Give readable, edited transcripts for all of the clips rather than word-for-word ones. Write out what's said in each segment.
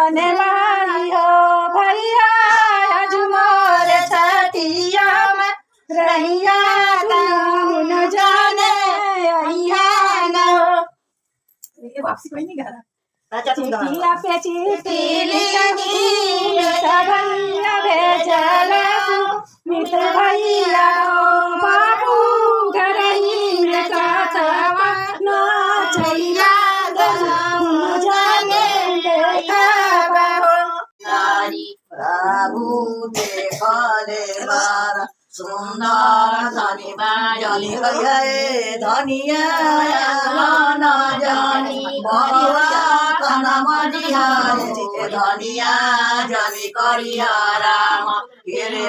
जाने माई हो भैया आज मोर छठिया में रहिया तू न जाने अहिया न हो। ये वापसी कोई नहीं गा चिट्ठिया पे चिट्ठी लिखी भैया भेजल मित्र भैया बाबू घर ही में काथवा नाचैया जाने प्रभु देखले मारा सुंदर धनी जनी गए धनिया न जानी बरुआ कना मनिहारे धनिया जनी करिया राम केरे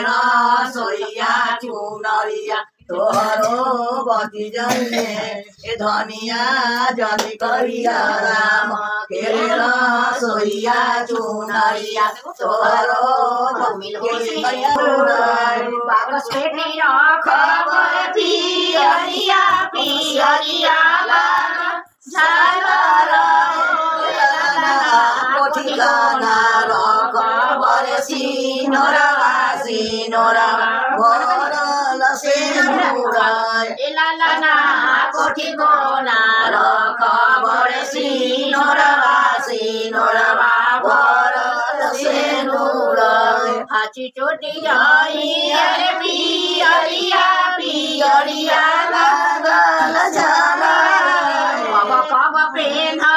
सोइया चुनरिया तोहरो बती जने ए धनिया जनी करिया राम केरे सोइया चुनरिया तोहरो बाकस पेटी खबर पियरिया पियरिया झालर ठिकाना खबर सिनोरवा सिनोरवा भरल सेनुरा एलालना कोठी कोना खबर सिनोरवा सिनोरवा भरल सेनुरा हाची चोटी आई अरे पियरिया पियरिया लागल झाला कब पेन्हा